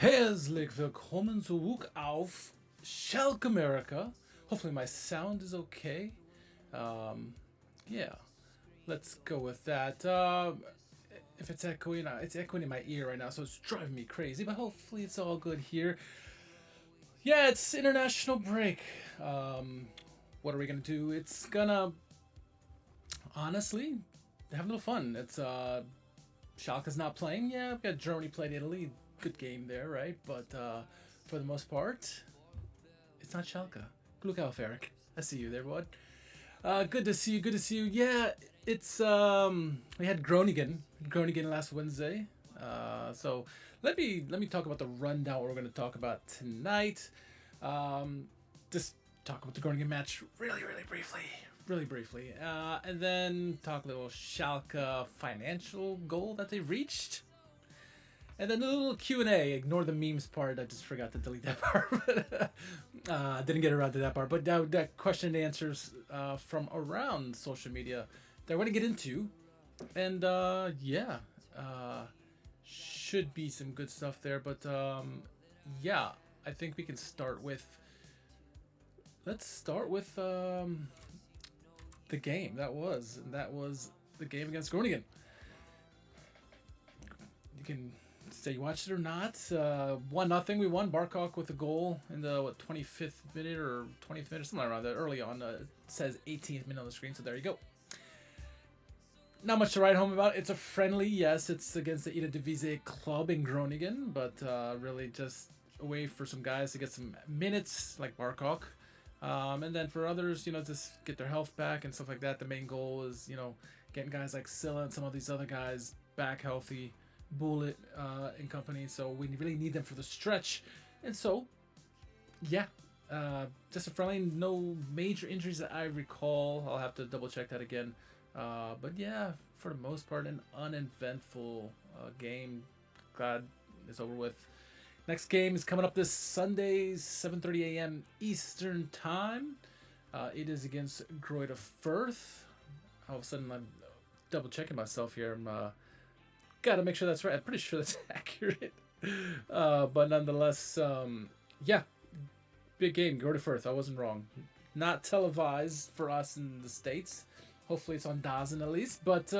Herzlich willkommen zurück auf Schalke America. Hopefully my sound is okay. Yeah, let's go with that. If it's echoing, it's echoing in my ear right now, so it's driving me crazy. But hopefully it's all good here. Yeah, it's international break. What are we gonna do? It's gonna honestly have a little fun. It's Schalke's not playing. Yeah, I've got Germany played Italy. Good game there, right? But for the most part, it's not Schalke. Look out, Eric. I see you there, bud. Good to see you. Good to see you. Yeah, it's we had Groningen last Wednesday. So let me talk about the rundown. What we're going to talk about tonight. Just talk about the Groningen match really briefly, and then talk a little Schalke financial goal that they reached. And then a little Q&A. Ignore the memes part. I just forgot to delete that part. Didn't get around to that part. But that question and answers from around social media that I want to get into. And yeah, should be some good stuff there. But yeah, I think we can start with... Let's start with the game. That was the game against Groningen. You can... say you watched it or not. 1-0. We won. Barkok with a goal in the 25th minute or 20th minute, something around that. Early on, it says 18th minute on the screen. So there you go. Not much to write home about. It's a friendly. Yes, it's against the Eredivisie club in Groningen, but really just a way for some guys to get some minutes, like Barkok, and then for others, just get their health back and stuff like that. The main goal is, getting guys like Silla and some of these other guys back healthy. Bullet and company, so we really need them for the stretch. And so yeah, just a friendly, no major injuries that I recall. I'll have to double check that again, but yeah, for the most part an uneventful game. Glad it's over with. Next game is coming up this Sunday, 7:30 a.m. Eastern time. It is against Greuther Fürth. All of a sudden I'm double checking myself here. I'm gotta make sure that's right. I'm pretty sure that's accurate. But nonetheless, yeah, big game. Greuther Fürth. I wasn't wrong. Not televised for us in the States. Hopefully it's on DAZN at least. But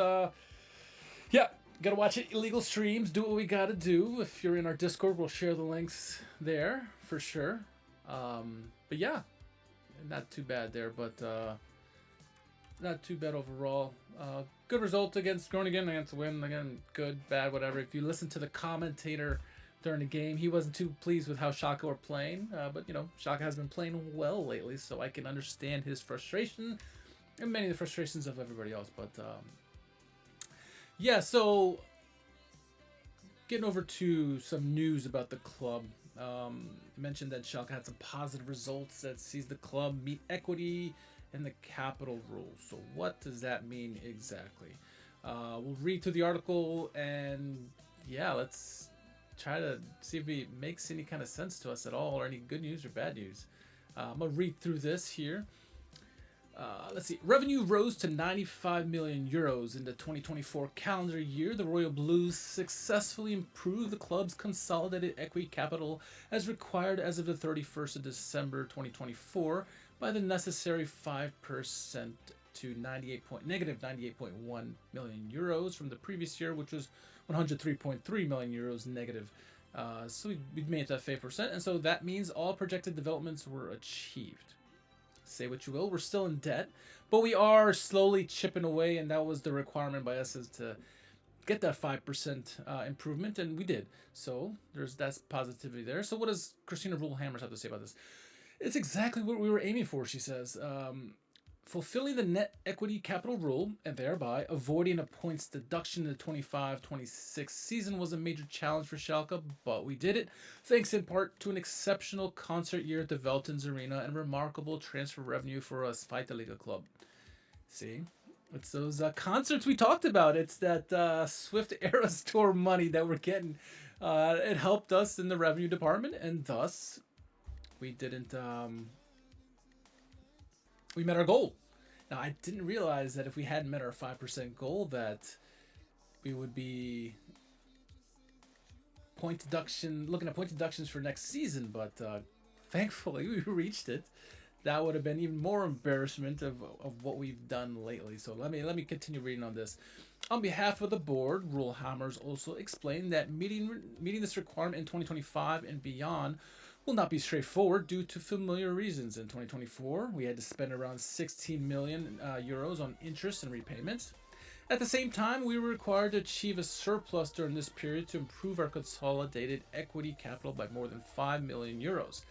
yeah, gotta watch it. Illegal streams. Do what we gotta do. If you're in our Discord, we'll share the links there for sure. But yeah, not too bad there. But not too bad overall. Good result against Groningen. Against win again. Good, bad, whatever. If you listen to the commentator during the game, he wasn't too pleased with how Schalke were playing. But Schalke has been playing well lately, so I can understand his frustration and many of the frustrations of everybody else. But yeah, so getting over to some news about the club. I mentioned that Schalke had some positive results that sees the club meet equity and the capital rules. So what does that mean exactly? We'll read through the article, and yeah, let's try to see if it makes any kind of sense to us at all, or any good news or bad news. I'm gonna read through this here. Let's see. Revenue rose to 95 million euros in the 2024 calendar year. The Royal Blues successfully improved the club's consolidated equity capital as required as of the 31st of December 2024 by the necessary 5% to negative 98.1 million euros from the previous year, which was 103.3 million euros negative. So we made that 5%, and so that means all projected developments were achieved. Say what you will, we're still in debt, but we are slowly chipping away, and that was the requirement by us, is to get that 5% improvement, and we did. So that's positivity there. So what does Christina Rule-Hammers have to say about this? It's exactly what we were aiming for, she says. Fulfilling the net equity capital rule and thereby avoiding a points deduction in the 25-26 season was a major challenge for Schalke, but we did it, thanks in part to an exceptional concert year at the Veltins Arena and remarkable transfer revenue for a Zweite Liga club. See? It's those concerts we talked about. It's that Swift Eras Tour money that we're getting. It helped us in the revenue department, and thus we didn't... we met our goal. Now, I didn't realize that if we hadn't met our 5% goal, that we would be point deduction, looking at point deductions for next season, but thankfully we reached it. That would have been even more embarrassment of what we've done lately. So let me continue reading on this. On behalf of the board, Rulehammers also explained that meeting this requirement in 2025 and beyond will not be straightforward due to familiar reasons. In 2024, we had to spend around 16 million euros on interest and repayments. At the same time, we were required to achieve a surplus during this period to improve our consolidated equity capital by more than 5 million euros.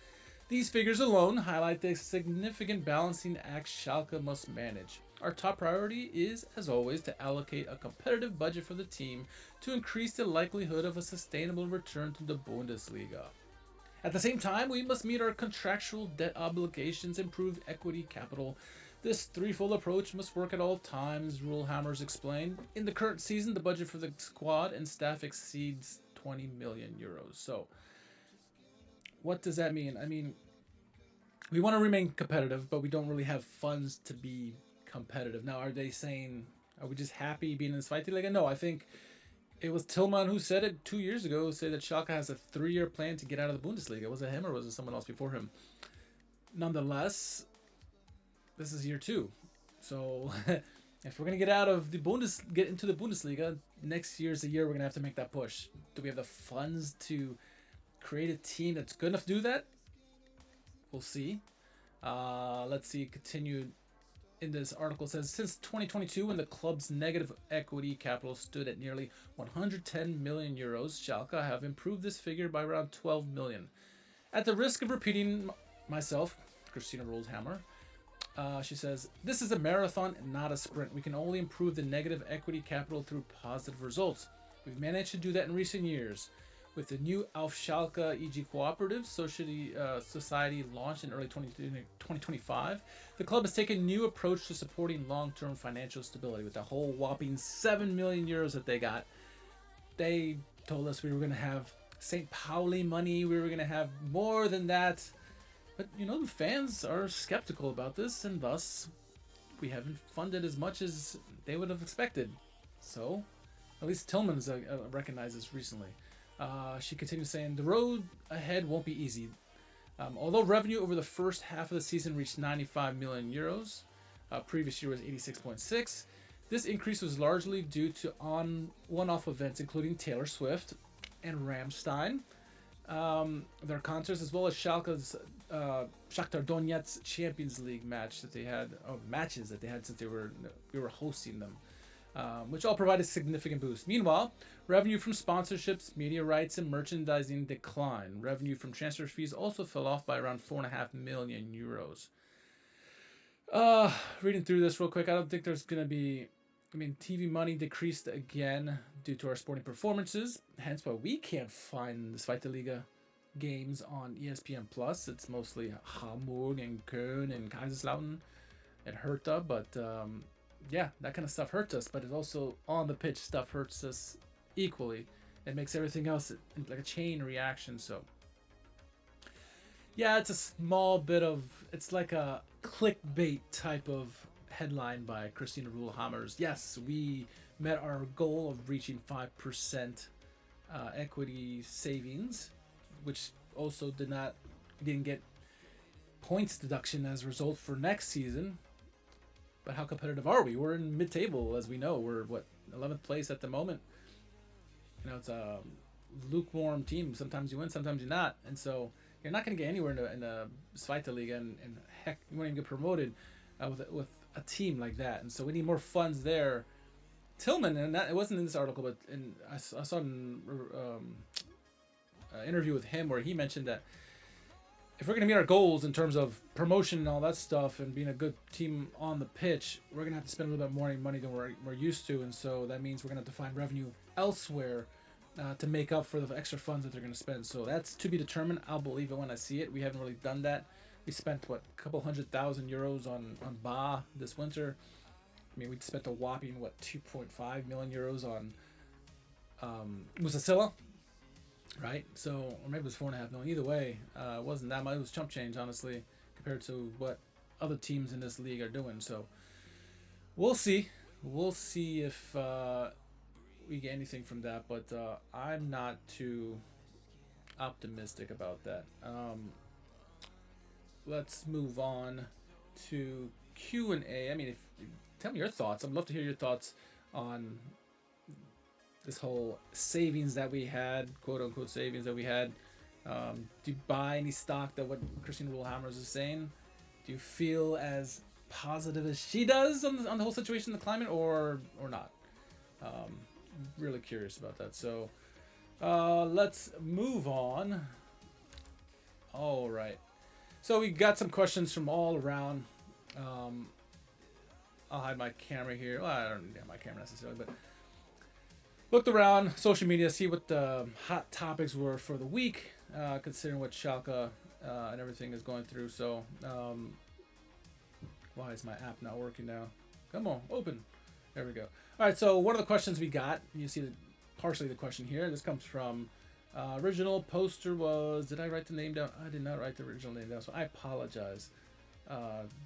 These figures alone highlight the significant balancing act Schalke must manage. Our top priority is, as always, to allocate a competitive budget for the team to increase the likelihood of a sustainable return to the Bundesliga. At the same time, we must meet our contractual debt obligations, improve equity capital. This threefold approach must work at all times, Rulehammers explained. In the current season, the budget for the squad and staff exceeds 20 million euros. So, what does that mean? I mean, we want to remain competitive, but we don't really have funds to be competitive. Now, are they saying, are we just happy being in this fight league? No, I think it was Tillman who said it 2 years ago, said that Schalke has a 3-year plan to get out of the Bundesliga. Was it him or was it someone else before him? Nonetheless, this is year 2. So if we're going to get out of the get into the Bundesliga, next year's the year we're going to have to make that push. Do we have the funds to create a team that's good enough to do that? We'll see. Let's see. Continued in this article says, since 2022, when the club's negative equity capital stood at nearly 110 million euros, Schalke have improved this figure by around 12 million. At the risk of repeating myself, Christina Rulehammer, she says, this is a marathon and not a sprint. We can only improve the negative equity capital through positive results. We've managed to do that in recent years. With the new Auf Schalke EG Cooperative Society launched in early 2025, the club has taken a new approach to supporting long-term financial stability. With the whole whopping 7 million euros that they got, they told us we were going to have St. Pauli money, we were going to have more than that. But, you know, the fans are skeptical about this, and thus we haven't funded as much as they would have expected. So, at least Tillman's recognized this recently. She continues saying, the road ahead won't be easy. Although revenue over the first half of the season reached 95 million euros, previous year was 86.6. This increase was largely due to one-off events including Taylor Swift and Rammstein, their concerts, as well as Schalke's Shakhtar Donetsk Champions League matches that they had since we were hosting them. Which all provided significant boost. Meanwhile, revenue from sponsorships, media rights, and merchandising declined. Revenue from transfer fees also fell off by around 4.5 million euros. Reading through this real quick, I don't think there's going to be... TV money decreased again due to our sporting performances, hence why we can't find the Zweite Liga games on ESPN+. It's mostly Hamburg and Köln and Kaiserslautern and Hertha, but... yeah, that kind of stuff hurts us, but it also on the pitch stuff hurts us equally. It makes everything else like a chain reaction. So yeah, it's a small bit of, it's like a clickbait type of headline by Christina Rulehammers. Yes, we met our goal of reaching 5% equity savings, which also didn't get points deduction as a result for next season. But how competitive are we? We're in mid-table, as we know. We're, 11th place at the moment. You know, it's a lukewarm team. Sometimes you win, sometimes you're not. And so you're not going to get anywhere in the Zweite Liga, and heck, you won't even get promoted with a team like that. And so we need more funds there. Tillman, and it wasn't in this article, but I saw an interview with him where he mentioned that if we're going to meet our goals in terms of promotion and all that stuff and being a good team on the pitch, we're going to have to spend a little bit more money than we're used to. And so that means we're going to have to find revenue elsewhere to make up for the extra funds that they're going to spend. So that's to be determined. I'll believe it when I see it. We haven't really done that. We spent, a couple 100,000 euros on Ba this winter. I mean, we spent a whopping, 2.5 million euros on Musasilla. Right, so or maybe it was 4.5 million. Either way, it wasn't that much. It was chump change, honestly, compared to what other teams in this league are doing. So we'll see. We'll see if we get anything from that. But I'm not too optimistic about that. Let's move on to Q&A. I mean, if tell me your thoughts. I'd love to hear your thoughts on this whole savings that we had, quote unquote savings that we had. Do you buy any stock that what Christine Rulehammers is saying? Do you feel as positive as she does on the whole situation, the climate, or not? Really curious about that. So let's move on. All right. So we got some questions from all around. I'll hide my camera here. Well, I don't need my camera necessarily, but looked around social media, see what the hot topics were for the week, considering what Schalke and everything is going through. So, why is my app not working now? Come on, open. There we go. All right, so one of the questions we got, you see partially the question here. This comes from original poster was, did I write the name down? I did not write the original name down, so I apologize.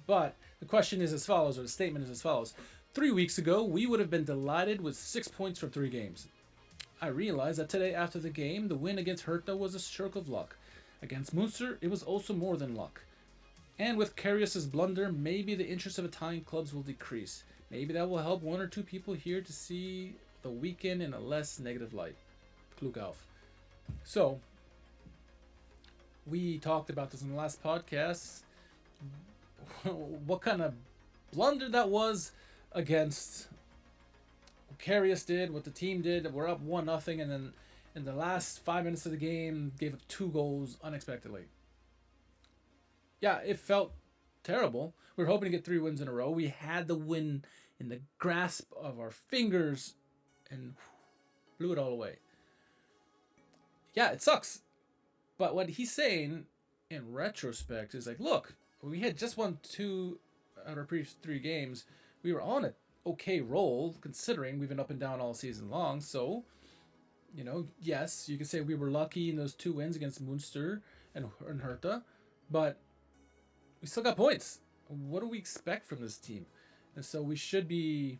But the question is as follows, or the statement is as follows. 3 weeks ago, we would have been delighted with 6 points from 3 games. I realized that today after the game, the win against Hertha was a stroke of luck. Against Munster, it was also more than luck. And with Karius' blunder, maybe the interest of Italian clubs will decrease. Maybe that will help 1 or 2 people here to see the weekend in a less negative light. Klug auf. So, we talked about this in the last podcast. What kind of blunder that was against what Karius did, what the team did. We're up 1-0, and then in the last 5 minutes of the game, gave up 2 goals unexpectedly. Yeah, it felt terrible. We were hoping to get 3 wins in a row. We had the win in the grasp of our fingers and blew it all away. Yeah, it sucks. But what he's saying in retrospect is like, look, we had just won 2 out of our previous 3 games. We were on an okay roll, considering we've been up and down all season long. So, yes, you can say we were lucky in those 2 wins against Munster and Hertha, but we still got points. What do we expect from this team? And so we should be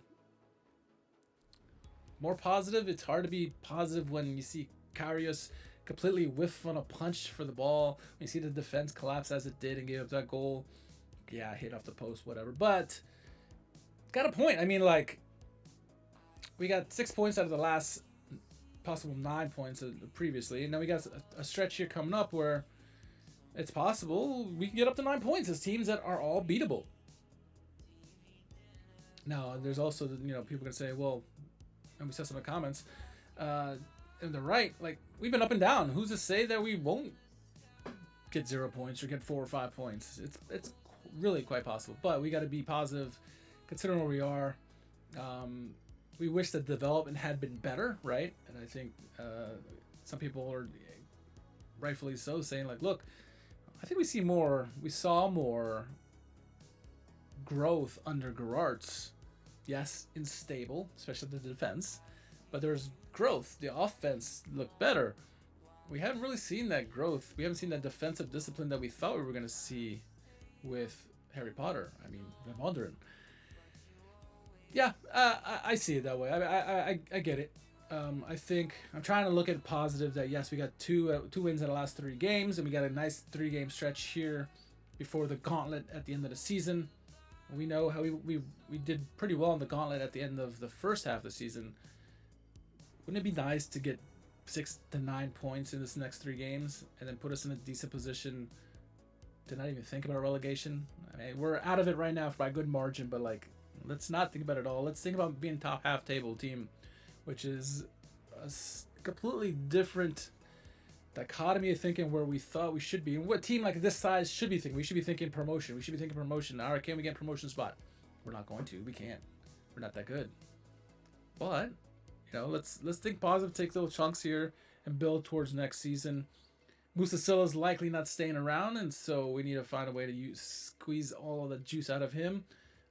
more positive. It's hard to be positive when you see Karius completely whiff on a punch for the ball. You see the defense collapse as it did and gave up that goal. Yeah, hit off the post, whatever. But got a point. I mean, like, we got 6 points out of the last possible 9 points previously. And then we got a stretch here coming up where it's possible we can get up to 9 points as teams that are all beatable. Now, there's also, people going to say, well, and we said some in the comments, and they're right, like, we've been up and down. Who's to say that we won't get 0 points or get 4 or 5 points? It's really quite possible, but we got to be positive considering where we are. We wish the development had been better, right? And I think some people are rightfully so saying, like, look, I think we saw more growth under Geraerts. Yes, unstable, especially the defense, but there's growth. The offense looked better. We haven't really seen that growth. We haven't seen that defensive discipline that we thought we were going to see with Harry Potter. I mean, Van Wonderen. Yeah, I see it that way. I get it. I think I'm trying to look at positive that yes, we got two wins in the last 3 games, and we got a nice 3-game stretch here before the gauntlet at the end of the season. We know how we did pretty well in the gauntlet at the end of the first half of the season. Wouldn't it be nice to get 6 to 9 points in this next 3 games and then put us in a decent position to not even think about relegation? I mean, we're out of it right now by a good margin, but like, let's not think about it all. Let's think about being top half table team, which is a completely different dichotomy of thinking where we thought we should be. And what team like this size should be thinking? We should be thinking promotion. We should be thinking promotion. All right, can we get a promotion spot? We're not going to. We can't. We're not that good. But, let's think positive, take those chunks here, and build towards next season. Musa Silla's likely not staying around, and so we need to find a way to squeeze all of the juice out of him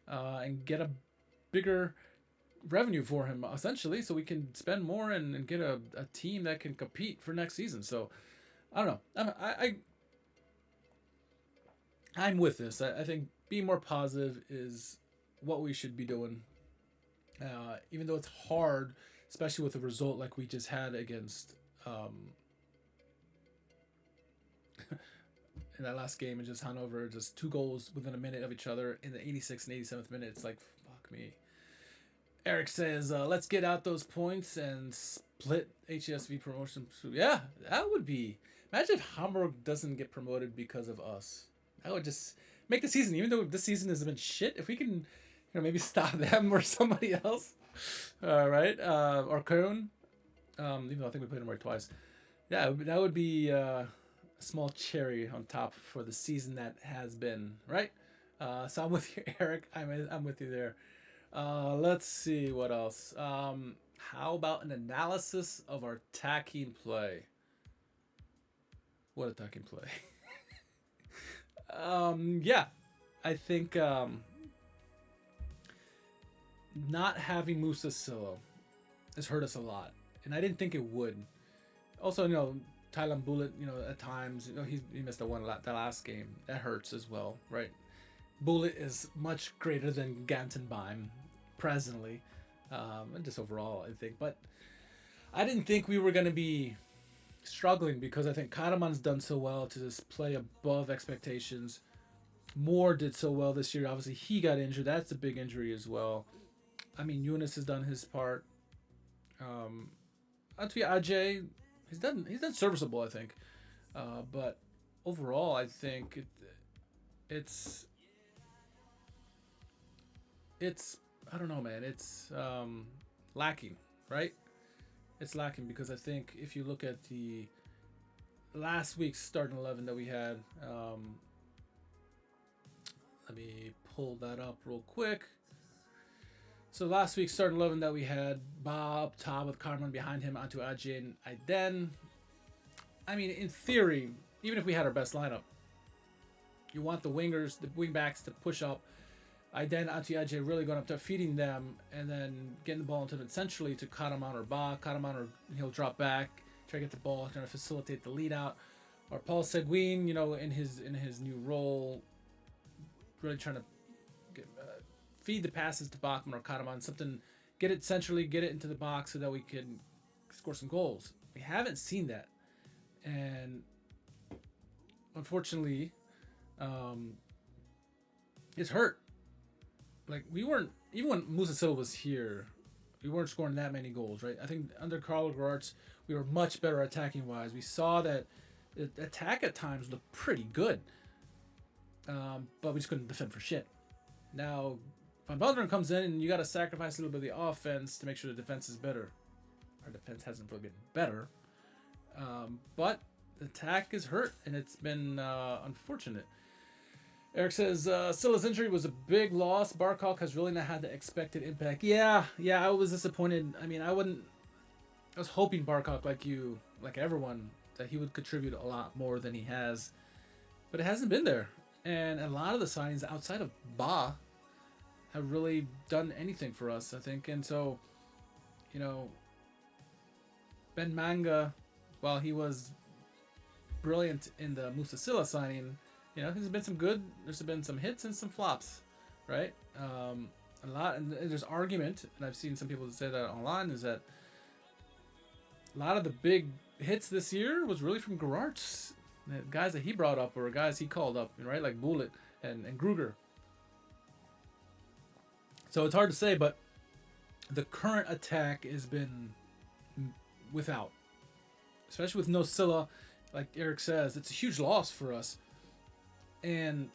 and get a bigger revenue for him, essentially, so we can spend more and get a team that can compete for next season. So, I don't know. I'm with this. I think being more positive is what we should be doing. Even though it's hard, especially with a result like we just had against in that last game, and just Hanover, just 2 goals within a minute of each other in the 86th and 87th minute. It's like, fuck me. Eric says, let's get out those points and split HSV promotion. Yeah, that would be. Imagine if Hamburg doesn't get promoted because of us. That would just make the season, even though this season has been shit, if we can, maybe stop them or somebody else. Right? Or Köln. Even though I think we played them right twice. Yeah, that would be a small cherry on top for the season that has been, right? So I'm with you, Eric. I'm with you there. Let's see what else. How about an analysis of our attacking play? What attacking play? Yeah, I think not having Musa Silla has hurt us a lot, and I didn't think it would. Also, Thailand Bullet, at times, he missed the last game. That hurts as well, right? Bullet is much greater than Gantenbeim presently, and just overall, I think. But I didn't think we were going to be struggling because I think Karaman's done so well to just play above expectations. Moore did so well this year. Obviously, he got injured. That's a big injury as well. I mean, Yunus has done his part. Atwi Ajay, he's done serviceable, I think. But overall, I think it's I don't know, man. It's lacking, right? It's lacking because I think if you look at the last week's starting 11 that we had, let me pull that up real quick. So last week's starting 11 that we had, Ba up top with Carmen behind him, onto Ajay and Aiden. I mean, in theory, even if we had our best lineup, you want the wingers, the wingbacks to push up. Aiden, onto Ajay really going up to feeding them and then getting the ball into them centrally to Karaman or Ba. Karaman, or he'll drop back, try to get the ball, trying to facilitate the lead out. Or Paul Seguin, in his new role, really trying to feed the passes to Bachmann or Karaman, something, get it centrally, get it into the box so that we can score some goals. We haven't seen that. And unfortunately, it's hurt. Like, we weren't, even when Musa Silva was here, we weren't scoring that many goals, right? I think under Karel Geraerts, we were much better attacking wise. We saw that the attack at times looked pretty good, but we just couldn't defend for shit. Now, Van Balderen comes in, and you got to sacrifice a little bit of the offense to make sure the defense is better. Our defense hasn't really been better, but the attack is hurt, and it's been unfortunate. Eric says, Silla's injury was a big loss. Barkok has really not had the expected impact. Yeah, I was disappointed. I mean, I was hoping Barkok, like everyone, that he would contribute a lot more than he has. But it hasn't been there. And a lot of the signings outside of Ba have really done anything for us, I think. And so, Ben Manga, while he was brilliant in the Musa Silla signing, there's been some hits and some flops, right? A lot, and there's argument, and I've seen some people say that online, is that a lot of the big hits this year was really from Geraerts. The guys that he brought up or guys he called up, right? Like Bullet and Gruger. So it's hard to say, but the current attack has been without. Especially with no Silla, like Eric says, it's a huge loss for us. And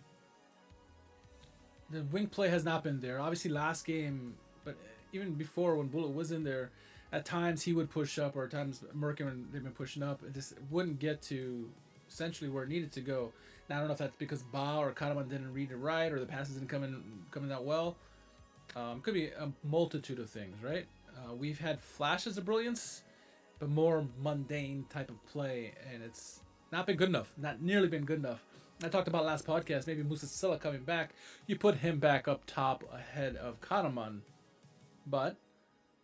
the wing play has not been there. Obviously last game, but even before when Bullet was in there, at times he would push up, or at times Merkin, when they've been pushing up, it just wouldn't get to essentially where it needed to go. Now I don't know if that's because Ba or Karaman didn't read it right, or the passes didn't come in that well. Could be a multitude of things, right? We've had flashes of brilliance, but more mundane type of play, and it's not been good enough. Not nearly been good enough. I talked about last podcast, maybe Musa Silla coming back. You put him back up top ahead of Karaman. But,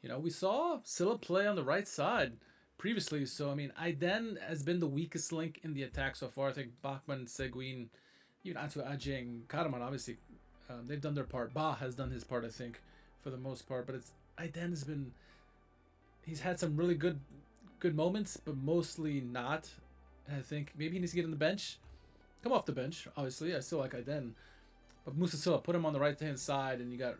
we saw Silla play on the right side previously. So, I mean, Aiden has been the weakest link in the attack so far. I think Bachmann, Seguin, even Atu Ajay and Karaman, obviously, they've done their part. Ba has done his part, I think, for the most part. But Aiden has been... He's had some really good moments, but mostly not. I think maybe he needs to get on the bench. come off the bench. Obviously, I still like Aiden, but Musa Silva, put him on the right hand side, and you got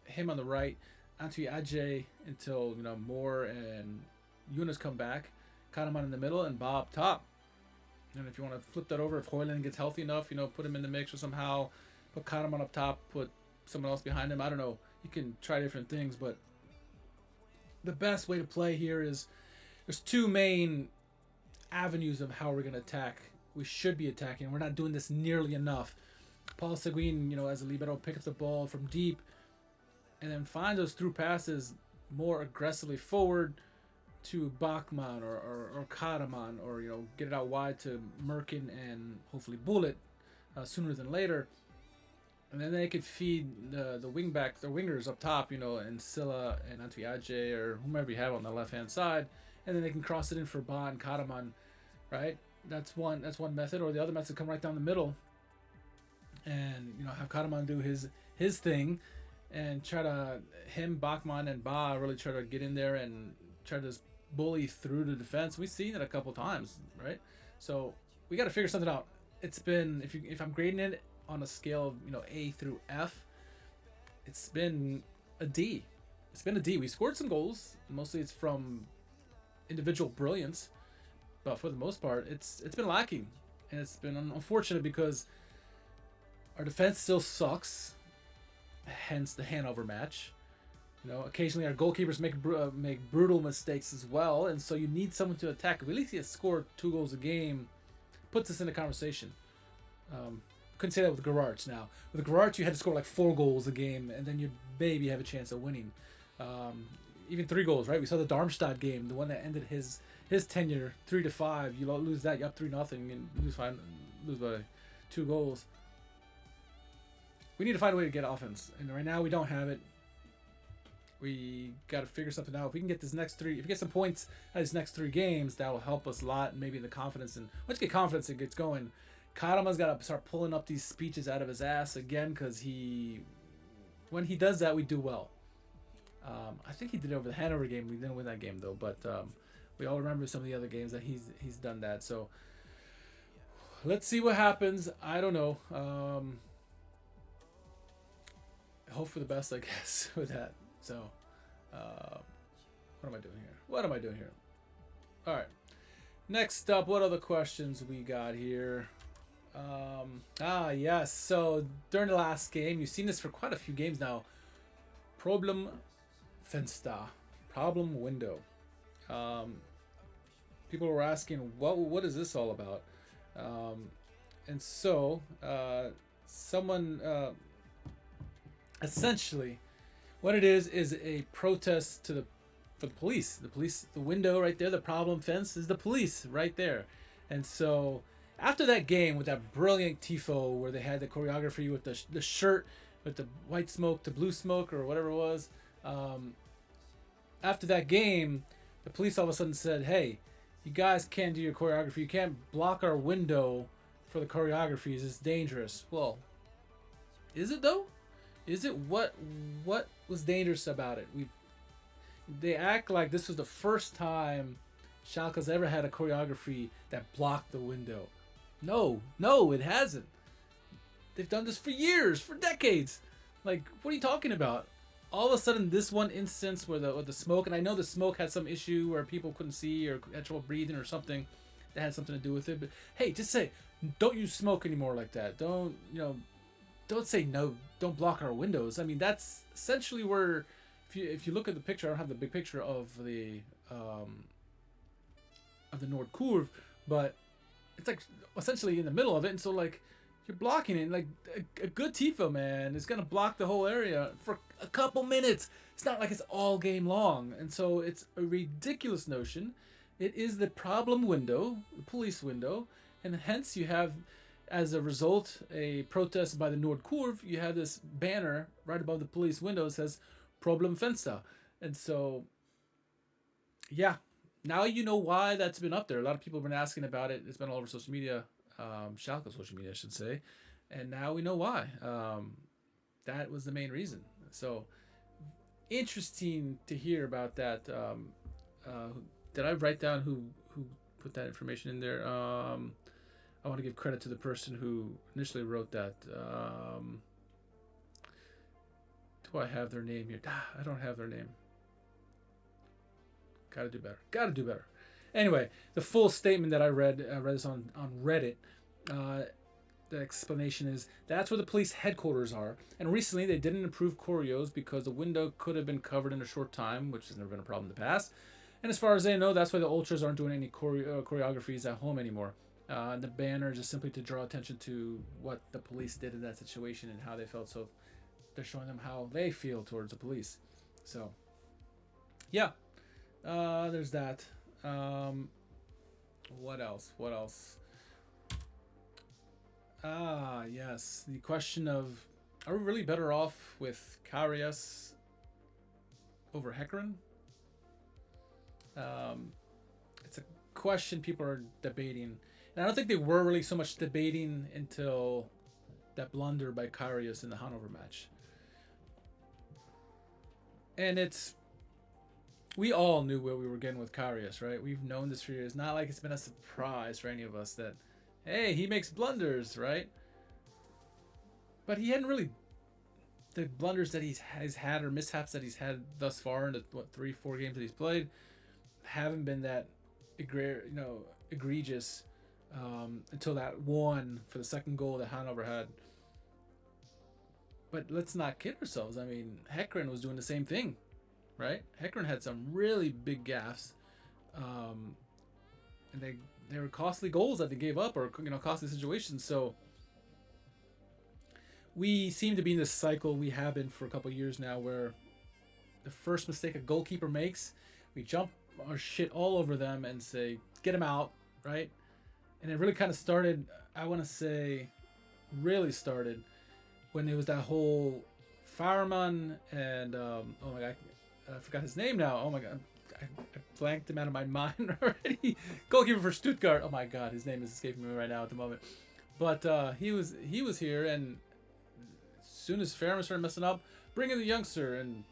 him on the right. Antwi Ajay until Moore and Yunus come back. Kahneman in the middle and Bob top. And if you want to flip that over, if Hoyland gets healthy enough, put him in the mix or somehow put Kahneman up top, put someone else behind him. I don't know. You can try different things, but the best way to play here is there's two main avenues of how we're going to attack. We should be attacking. We're not doing this nearly enough. Paul Seguin, as a libero, picks up the ball from deep and then finds those through passes more aggressively forward to Bachmann or Karaman, or get it out wide to Merkin and hopefully Bullet sooner than later. And then they could feed the wingbacks, the wingers up top, and Silla and Antwi Ajay or whomever you have on the left hand side, and then they can cross it in for Ba and Karaman, right? That's one method. Or the other method, come right down the middle and have Karaman do his thing and try to Bachmann and Ba really try to get in there and try to just bully through the defense. We've seen it a couple times, right? So we got to figure something out. It's been, if I'm grading it on a scale of A through F, it's been a D. It's been a D. We scored some goals. Mostly it's from individual brilliance, but for the most part, it's been lacking, and it's been unfortunate because our defense still sucks. Hence the Hanover match. Occasionally our goalkeepers make brutal mistakes as well, and so you need someone to attack. If we at least score 2 goals a game, puts us in the conversation. Couldn't say that with Geraerts now. With Geraerts, you had to score like 4 goals a game, and then you'd maybe have a chance of winning. Even 3 goals, right? We saw the Darmstadt game, the one that ended his tenure, 3-5. You lose that, you're up 3-0, and lose by 2 goals. We need to find a way to get offense, and right now we don't have it. We got to figure something out. If we can get if we get some points out of these next 3 games, that will help us a lot. Maybe in the confidence, and once you get confidence, it gets going. Karaman's got to start pulling up these speeches out of his ass again, because when he does that, we do well. I think he did it over the Hanover game. We didn't win that game though, but we all remember some of the other games that he's done that. So let's see what happens. I don't know. Hope for the best, I guess, with that. So, what am I doing here? All right. Next up, what other questions we got here? Yes. So during the last game, you've seen this for quite a few games now. Problem window. People were asking, what is this all about? And so someone essentially, what it is a protest for the police. The window right there, the problem fence is the police right there. And so after that game with that brilliant tifo where they had the choreography with the shirt with the white smoke to blue smoke or whatever it was, after that game, the police all of a sudden said, hey, you guys can't do your choreography. You can't block our window for the choreographies. It's dangerous. Well, is it though? Is it? What was dangerous about it? They act like this was the first time Schalke's ever had a choreography that blocked the window. No, it hasn't. They've done this for years, for decades. Like, what are you talking about? All of a sudden, this one instance where the smoke, and I know the smoke had some issue where people couldn't see or had trouble breathing or something that had something to do with it. But hey, just say, don't use smoke anymore like that. Don't say no. Don't block our windows. I mean, that's essentially where, if you look at the picture, I don't have the big picture of the Noir curve, but it's like essentially in the middle of it, and so like you're blocking it. Like a good tifo, man, is gonna block the whole area for a couple minutes. It's not like it's all game long, and so it's a ridiculous notion. It is the problem window, the police window, and hence you have, as a result, a protest by the Noir curve. You have this banner right above the police window that says "Problem Fenster," and so yeah. Now you know why that's been up there. A lot of people have been asking about it. It's been all over social media, Schalke social media, I should say. And now we know why. That was the main reason. So, interesting to hear about that. Did I write down who put that information in there? I want to give credit to the person who initially wrote that. Do I have their name here? I don't have their name. Gotta do better. Gotta do better. Anyway, the full statement that I read this on Reddit. The explanation is that's where the police headquarters are, and recently they didn't improve choreos because the window could have been covered in a short time, which has never been a problem in the past. And as far as they know, that's why the ultras aren't doing any choreographies at home anymore. The banner is just simply to draw attention to what the police did in that situation and how they felt. So they're showing them how they feel towards the police. So yeah, there's that. What else? What else? Yes. The question of, are we really better off with Geraerts over Heckren? It's a question people are debating. And I don't think they were really so much debating until that blunder by Geraerts in the Hanover match. And we all knew where we were getting with Geraerts, right? We've known this for years. Not like it's been a surprise for any of us that, hey, he makes blunders, right? But he hadn't really, the blunders that he's had or mishaps that he's had thus far in the 3-4 games that he's played haven't been that egregious until that one for the second goal that Hanover had. But let's not kid ourselves. I mean, Heckren was doing the same thing, right? Heckren had some really big gaffes, and they were costly goals that they gave up, or costly situations. So we seem to be in this cycle we have been for a couple of years now, where the first mistake a goalkeeper makes, we jump our shit all over them and say, get him out, right? And it really kind of started, I want to say, really started when it was that whole fireman and, oh my God, I forgot his name now. Oh my God, I blanked him out of my mind already. Goalkeeper for Stuttgart. Oh my God, his name is escaping me right now at the moment. But he was here, and as soon as Fairman started messing up, bring in the youngster, and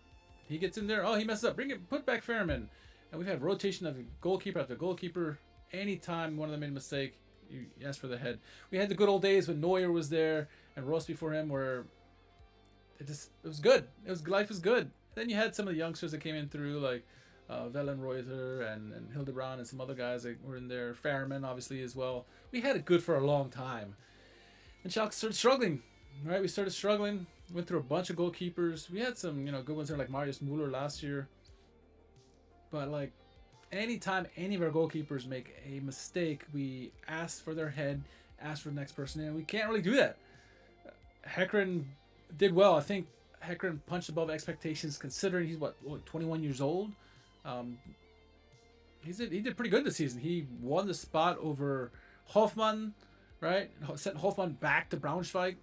he gets in there. Oh, he messed up. Put back Fairman. And we've had rotation of goalkeeper after goalkeeper. Anytime one of them made a mistake, you ask for the head. We had the good old days when Noir was there and Ross before him, where it was good. Life was good. Then you had some of the youngsters that came in through, like Vellenreuter and Hildebrand and some other guys that were in there. Fairman, obviously, as well. We had it good for a long time. And Schalke started struggling, right? We started struggling. Went through a bunch of goalkeepers. We had some, good ones there, like Marius Müller last year. But, like, anytime any of our goalkeepers make a mistake, we ask for their head, ask for the next person, and we can't really do that. Heckren did well. I think Heckren punched above expectations, considering he's 21 years old. He did pretty good this season. He won the spot over Hoffmann, right? Sent Hoffmann back to Braunschweig.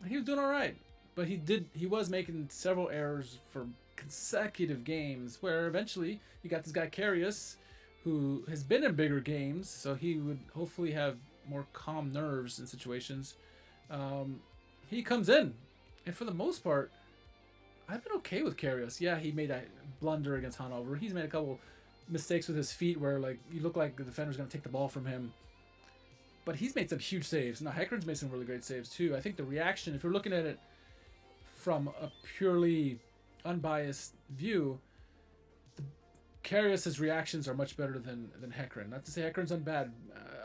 He was doing all right, but he was making several errors for consecutive games, where eventually you got this guy Geraerts, who has been in bigger games, so he would hopefully have more calm nerves in situations. He comes in, and for the most part, I've been okay with Geraerts. Yeah, he made that blunder against Hanover. He's made a couple mistakes with his feet where, like, you look like the defender's going to take the ball from him. But he's made some huge saves. Now, Heckren's made some really great saves, too. I think the reaction, if you're looking at it from a purely unbiased view, Geraerts' reactions are much better than Heckren. Not to say Heckren's unbad.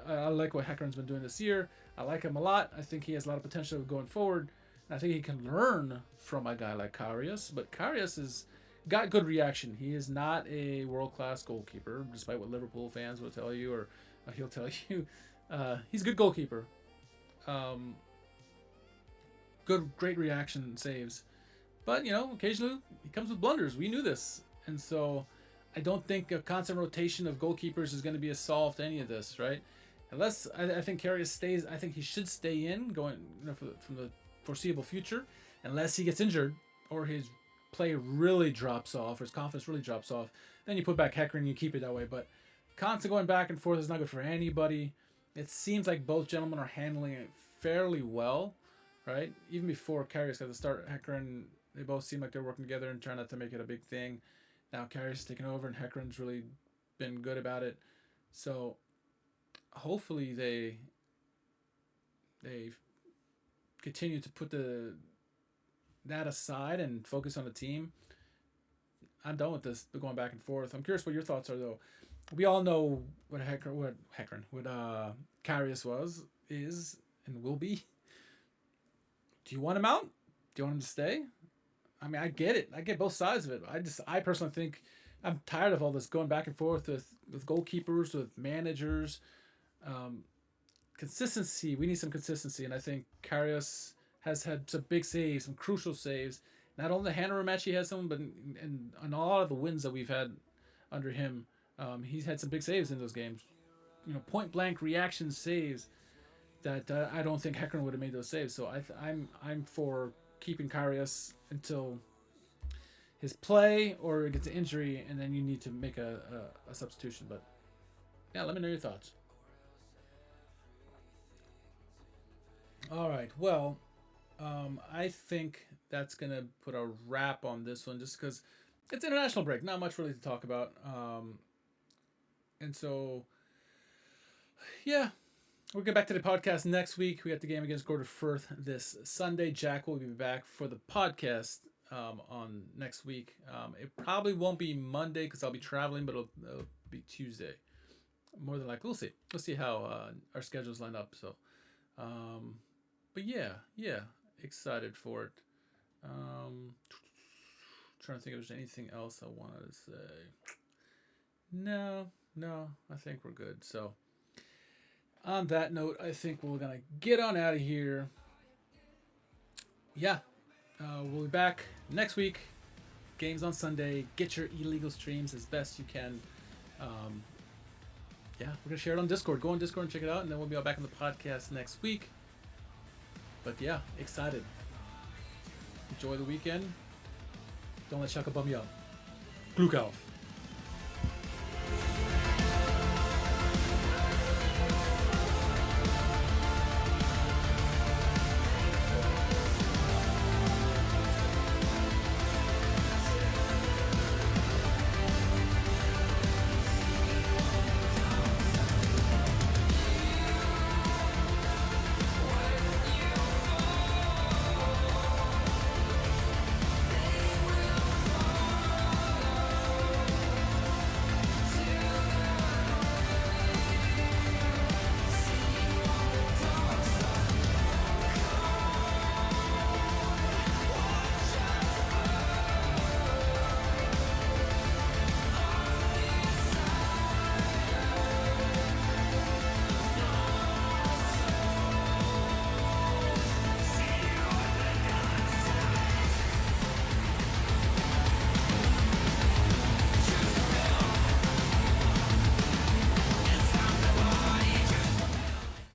I like what Heckren's been doing this year. I like him a lot. I think he has a lot of potential going forward. And I think he can learn from a guy like Geraerts. But Geraerts has got good reaction. He is not a world-class goalkeeper, despite what Liverpool fans will tell you, or he'll tell you. He's a good goalkeeper. Great reaction saves. But, occasionally he comes with blunders. We knew this. And so I don't think a constant rotation of goalkeepers is going to be a solve to any of this, right? Unless I think Geraerts stays. I think he should stay in going from the foreseeable future, unless he gets injured or his play really drops off or his confidence really drops off. Then you put back Heckren and you keep it that way. But constant going back and forth is not good for anybody. It seems like both gentlemen are handling it fairly well, right? Even before Geraerts got to start, Heckren, they both seem like they're working together and trying not to make it a big thing. Now Geraerts is taking over and Heckren's really been good about it. So hopefully they they continue to put that aside and focus on the team, I'm done with this. They're going back and forth. I'm curious what your thoughts are, though. We all know what Karius is, and will be. Do you want him out? Do you want him to stay? I mean, I get it. I get both sides of it. I personally think I'm tired of all this going back and forth with goalkeepers, with managers. Consistency. We need some consistency, and I think Karius has had some big saves, some crucial saves. Not only the Hanover match he has some, but in a lot of the wins that we've had under him, he's had some big saves in those games. Point blank reaction saves that I don't think Häcken would have made those saves. So I'm for keeping Karius until his play or gets an injury, and then you need to make a substitution. But yeah, let me know your thoughts. All right. Well, I think that's gonna put a wrap on this one, just because it's international break. Not much really to talk about. And so, yeah, we'll get back to the podcast next week. We got the game against Gorder Firth this Sunday. Jack will be back for the podcast on next week. It probably won't be Monday because I'll be traveling, but it'll be Tuesday. More than likely. We'll see. We'll see how our schedules line up. So, but yeah, excited for it. Trying to think if there's anything else I wanted to say. No, I think we're good. So, on that note, I think we're gonna get on out of here. Yeah, we'll be back next week. Games on Sunday. Get your illegal streams as best you can. Yeah, we're gonna share it on Discord. Go on Discord and check it out, and then we'll be back on the podcast next week. But yeah, excited. Enjoy the weekend. Don't let Schalke bum you up. Glück auf.